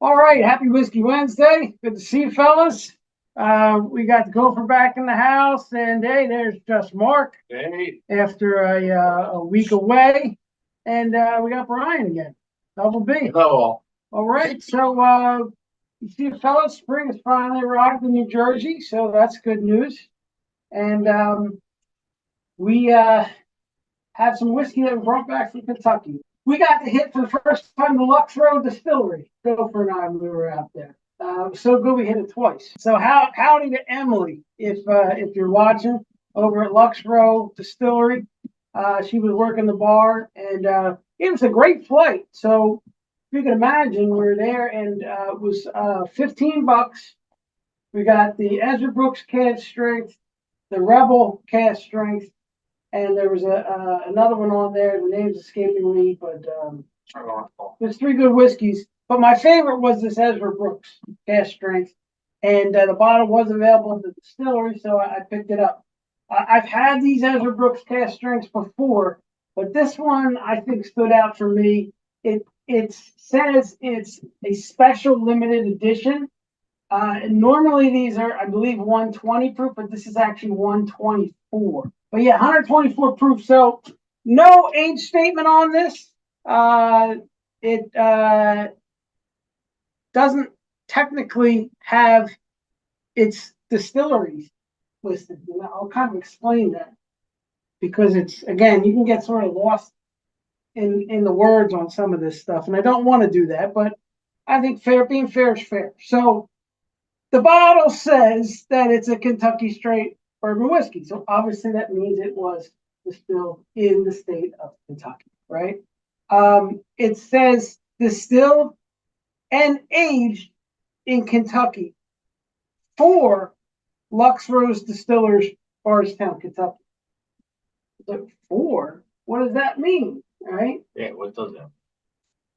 All right, happy Whiskey Wednesday. Good to see you, fellas. We got the Gopher back in the house, and hey, there's just Mark. Hey. After a week away, and we got Brian again. Double B. Hello. All right, so you see, fellas, spring has finally arrived in New Jersey, so that's good news. And we have some whiskey that we brought back from Kentucky. We got to hit for the first time the Lux Row Distillery. Gopher and I, when we were out there. So good we hit it twice. So howdy to Emily, if you're watching over at Lux Row Distillery. She was working the bar, and it was a great flight. So you can imagine we were there, and it was $15. We got the Ezra Brooks cask strength, the Rebel cask strength, and there was another one on there. The name's escaping me, but there's three good whiskeys. But my favorite was this Ezra Brooks cask strength, and the bottle was available at the distillery, so I picked it up. I've had these Ezra Brooks cask strengths before, but this one I think stood out for me. It says it's a special limited edition. And normally these are, I believe, 120 proof, but this is actually 124. But yeah, 124 proof. So no age statement on this. It doesn't technically have its distilleries listed. And I'll kind of explain that because it's, again, you can get sort of lost in the words on some of this stuff. And I don't want to do that, but I think being fair is fair. So the bottle says that it's a Kentucky straight bourbon whiskey. So obviously that means it was distilled in the state of Kentucky, right? It says distilled and aged in Kentucky for Lux Rose Distillers, Bardstown, Kentucky. So for, what does that mean, right? Yeah, what does that?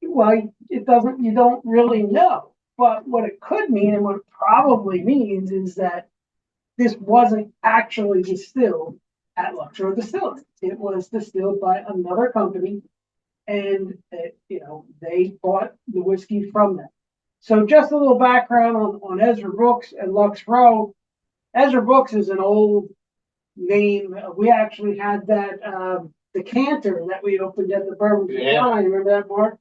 Well, it doesn't, you don't really know. But what it could mean, and what it probably means, is that this wasn't actually distilled at Lux Row Distillery. It was distilled by another company, and they bought the whiskey from them. So just a little background on Ezra Brooks and Lux Row. Ezra Brooks is an old name. We actually had that decanter that we opened at the Bourbon. Yeah. Remember that, Mark?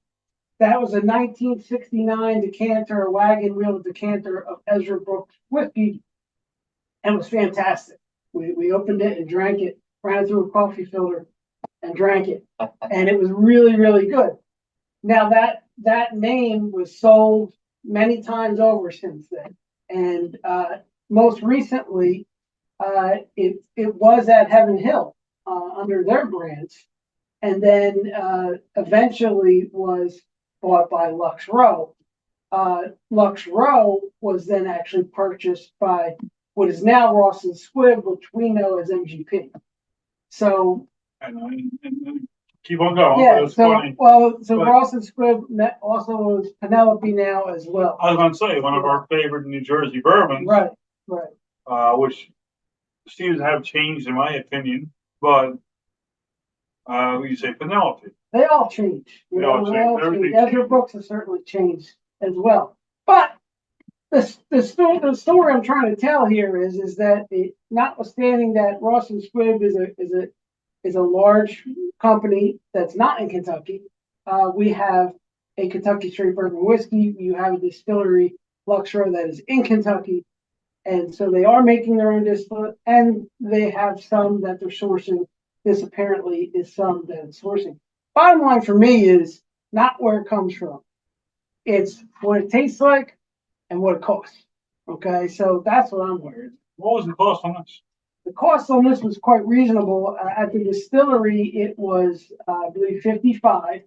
That was a 1969 decanter, a wagon wheel decanter of Ezra Brooks whiskey, and it was fantastic. We opened it and drank it, ran it through a coffee filter, and drank it, and it was really, really good. Now that name was sold many times over since then, and most recently, it was at Heaven Hill under their brands, and then eventually was bought by Lux Row. Lux Row was then actually purchased by what is now Ross and Squibb, which we know as MGP. So and keep on going. yeah, Funny. So Ross and Squibb also owns Penelope now as well. I was going to say one of our favorite New Jersey bourbons, Right. Which seems to have changed in my opinion, but you say Penelope. They all change. They all change. Ezra Brooks has certainly changed as well. But the story I'm trying to tell here is that notwithstanding that Ross and Squibb is a large company that's not in Kentucky, we have a Kentucky straight bourbon whiskey. You have a distillery, Lux Row, that is in Kentucky. And so they are making their own distillate, and they have some that they're sourcing. This apparently is some that it's sourcing. Bottom line for me is not where it comes from. It's what it tastes like and what it costs. Okay, so that's what I'm worried. What was the cost on this? The cost on this was quite reasonable. At the distillery, it was, I believe, $55.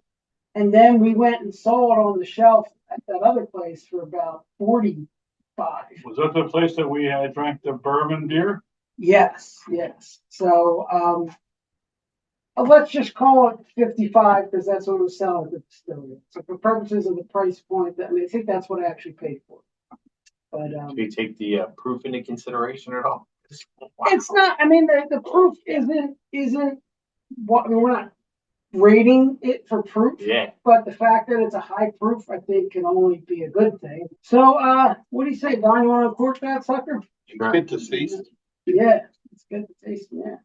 And then we went and saw it on the shelf at that other place for about $45. Was that the place that we had drank the bourbon beer? Yes. So let's just call it 55 because that's what it was selling at the distillery. So for purposes of the price point, I think that's what I actually paid for. But do you take the proof into consideration at all? Wow. It's not. I mean, the proof isn't what. I mean, we're not rating it for proof. Yeah. But the fact that it's a high proof, I think, can only be a good thing. So, what do you say, Don? You want to cork that sucker? Good to see. Yeah, it's good to taste. Yeah.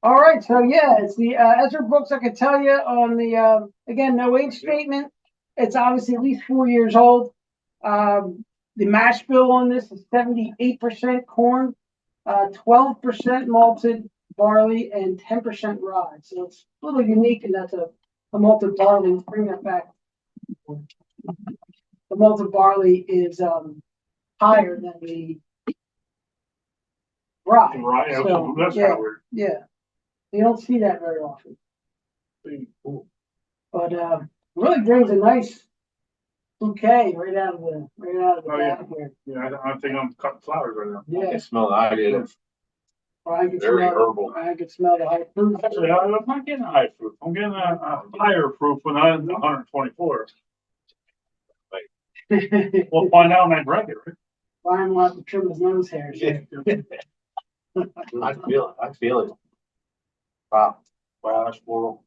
All right, so yeah, it's the Ezra books. I can tell you on the again, no age statement. It's obviously at least 4 years old. The mash bill on this is 78% corn, 12% malted barley, and 10% rye. So it's a little unique, and that's a malted barley. Bring that back. The malted barley is higher than the rye. Right, So, that's yeah, kind of weird. yeah. You don't see that very often. Cool. But really brings a nice bouquet right out of the Oh, yeah. bag here. Yeah, I think I'm cutting flowers right now. I Yeah, can smell the idea. I can Very smell. herbal. I can smell the high fruit. Actually, I'm not getting high proof. I'm getting a higher proof when I'm 124. We'll find out when I drink it, right? Brian wants to trim his nose hairs. Yeah. I feel it. I feel it. Wow. Wow, that's floral.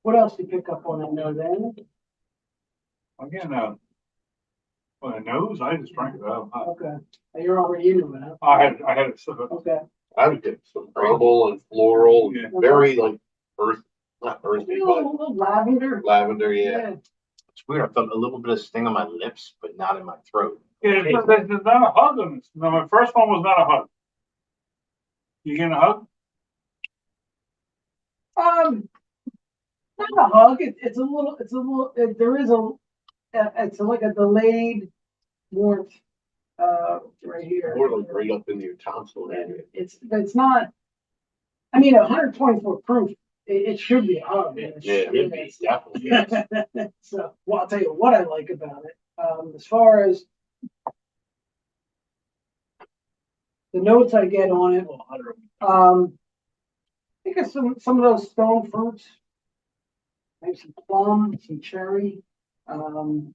What else do you pick up on that nose, Andy? I'm getting on the nose. I just drank it out. Okay, you're already into it, huh? I had it sip it. Okay. I would get some herbal and floral, Yeah. very like not A earthy, little lavender. but lavender, yeah. It's weird. I felt a little bit of sting on my lips, but not in my throat. Yeah, there's not a hug on this. No, my first one was not a hug. You getting a hug? Not a hug. It's a little. There is it's like a delayed warmth. Right here. More like right up in your tonsil area. It's not. I mean, 124 proof. It should be a hug. Yeah, it'd be definitely. Yes. So, well, I'll tell you what I like about it. As far as the notes I get on it, I think it's some of those stone fruits, maybe some plum, some cherry, and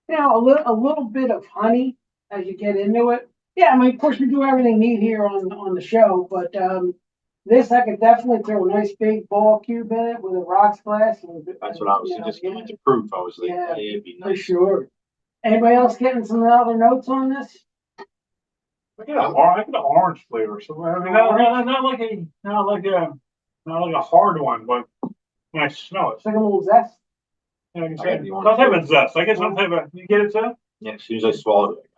a little bit of honey as you get into it. Yeah, I mean, of course, we do everything neat here on the show, but this I could definitely throw a nice big ball cube in it with a rocks glass. That's what I was just going to proof. I was like, Yeah, hey, it'd be for nice. sure. Anybody else getting some other notes on this? I get an orange flavor. So I mean, not like a hard one, but when I smell it, It's like a little zest. I can I say got the some orange type of zest. I get some type of. You get it too? Yeah, as soon as I swallowed it.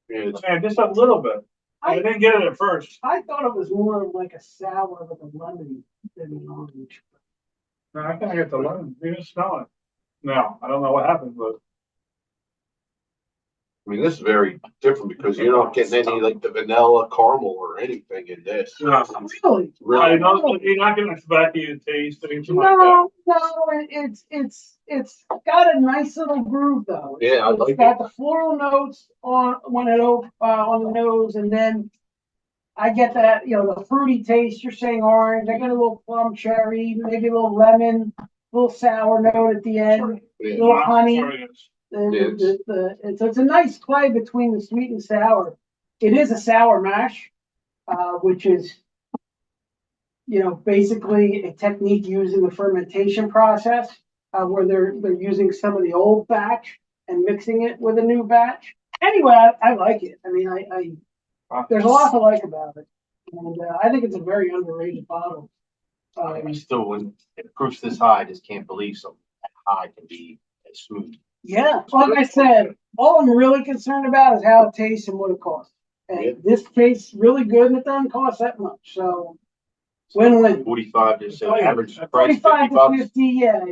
Yeah, it's Yeah, just a little bit. I didn't get it at first. I thought it was more of like a sour with a lemon than an orange. No, I kind of get the lemon. You just smell it. No, I don't know what happened, but I mean, this is very different because you're not getting any like the vanilla caramel or anything in this. Really? Really, you're not getting a tobacco taste or anything like that. No, it's got a nice little groove though. Yeah, I It's like got the floral notes on the nose, and then I get that the fruity taste. You're saying orange. I get a little plum cherry, maybe a little lemon, a little sour note at the end, yeah. little honey. Sorry, yes. It's a nice play between the sweet and sour. It is a sour mash, which is basically a technique used in the fermentation process, where they're using some of the old batch and mixing it with a new batch. Anyway, I like it. I mean, there's a lot to like about it, and I think it's a very underrated bottle. I still, when it proofs this high, I just can't believe something that high can be as smooth. Yeah, like I said, all I'm really concerned about is how it tastes and what it costs. And Yeah. this tastes really good, and it doesn't cost that much. So, win-win. 45 just Oh, yeah. average price, 45 50 to bucks. 50, yeah.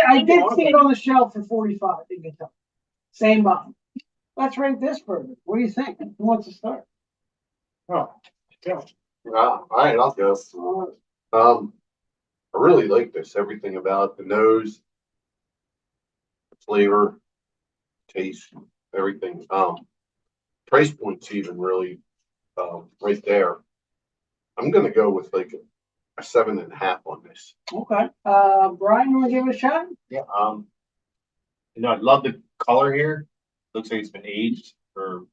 I did see it on the shelf for 45 in Kentucky. Same bottle. Let's rate this burger. What do you think? Who wants to start? Oh, yeah. All right, I'll go. I really like this. Everything about the nose, the flavor, taste, everything. Price point's even really right there. I'm gonna go with like a 7.5 on this. Okay. Brian, you want to give it a shot? Yeah. I love the color here. Looks like it's been aged for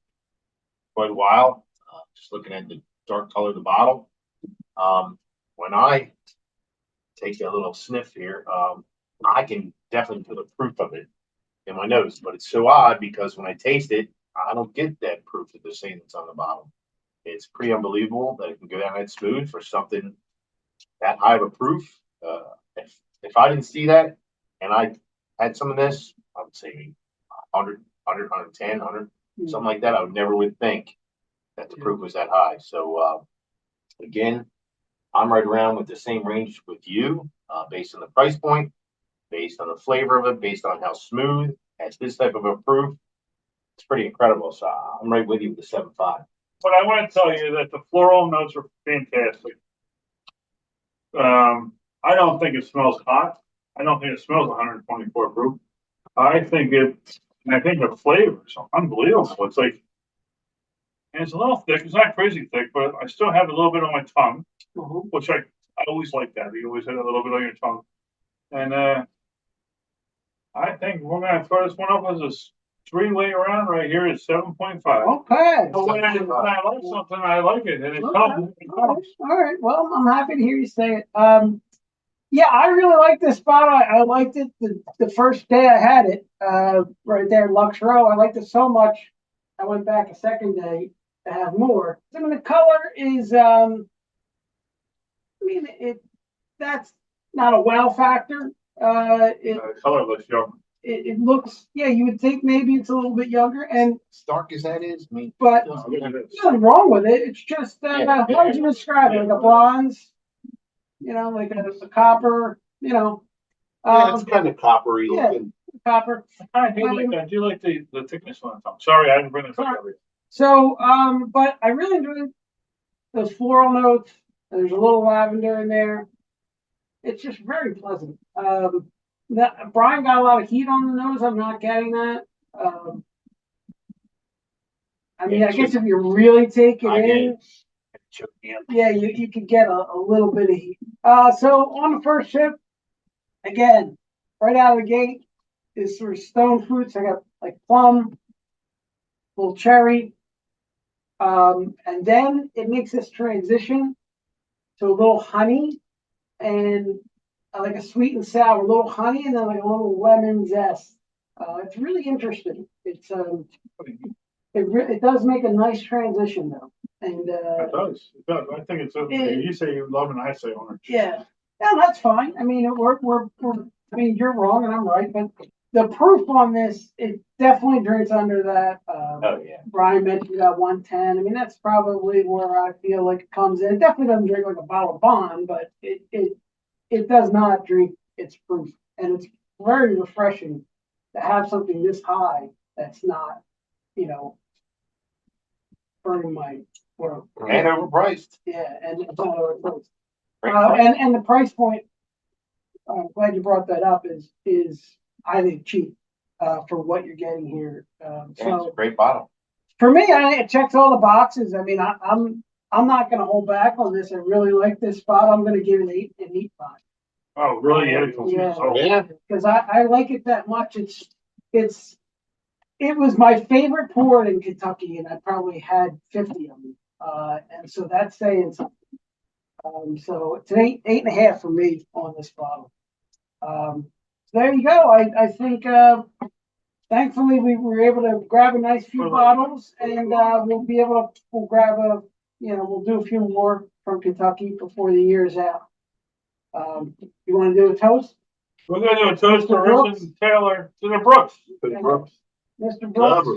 quite a while. Just looking at the dark color of the bottle. When I take a little sniff here. I can definitely feel the proof of it in my nose, but it's so odd because when I taste it, I don't get that proof that they're saying that's on the bottle. It's pretty unbelievable that it can go down that smooth for something that high of a proof. If I didn't see that and I had some of this, I would say 100, 110, 100, something like that. I never would think that the proof was that high. So, again, I'm right around with the same range with you, based on the price point, based on the flavor of it, based on how smooth, at this type of a proof. It's pretty incredible. So I'm right with you with the 7.5. But I want to tell you that the floral notes are fantastic. I don't think it smells hot. I don't think it smells 124 proof. I think the flavor is unbelievable. It's like, and it's a little thick. It's not crazy thick, but I still have a little bit on my tongue, which I always like that. You always have a little bit on your tongue. And I think we're going to throw this one up as a three-way round right here at 7.5. Okay. So when I like something, I like it. And it comes. All right. Well, I'm happy to hear you say it. Yeah, I really like this spot. I liked it the first day I had it, right there in Lux Row. I liked it so much. I went back a second day to have more. I mean, the color is, that's not a wow factor. Color looks young. It looks, yeah, you would think maybe it's a little bit younger, and Stark as that is, I mean, but Look at this. there's nothing wrong with it. It's just, Yeah. how would you describe it? Like a bronze, like a copper, Yeah, it's kind of coppery yeah. looking. copper. I do like the thickness on top. Sorry, I didn't bring this up. So, but I really enjoyed those floral notes. There's a little lavender in there. It's just very pleasant. Brian got a lot of heat on the nose. I'm not getting that. I mean, I guess if you really take it in, yeah, you could get a little bit of heat. So on the first sip, again, right out of the gate is sort of stone fruits. I got like plum, little cherry, and then it makes this transition to a little honey and like a sweet and sour, a little honey, and then like a little lemon zest. It's really interesting. It's it does make a nice transition though, and It does. It does. I think it's. You say you love and I say orange. yeah, that's fine. I mean, I mean, you're wrong and I'm right, but the proof on this, it definitely drinks under that. oh yeah. Brian mentioned that 110. I mean, that's probably where I feel like it comes in. It definitely doesn't drink like a bottle of Bond, but it does not drink its proof, and it's very refreshing to have something this high that's not, burning my throat. And overpriced. Yeah, and it's not overpriced. Great price. And the price point, I'm glad you brought that up, is I think cheap for what you're getting here. Yeah, it's So a great bottle. for me, it checks all the boxes. I mean, I'm not going to hold back on this. I really like this spot. I'm going to give it an 8.5. Oh, really? Yeah. Yeah. Because I like it that much. It was my favorite port in Kentucky, and I probably had 50 of them. And so that's saying something. So it's an 8.5 for me on this bottle. So there you go. I think thankfully we were able to grab a nice few bottles, and we'll grab we'll do a few more from Kentucky before the year's out. You want to do a toast? We're going to do a toast to Rich and Taylor to the Brooks. To the Brooks. Mr. Brooks?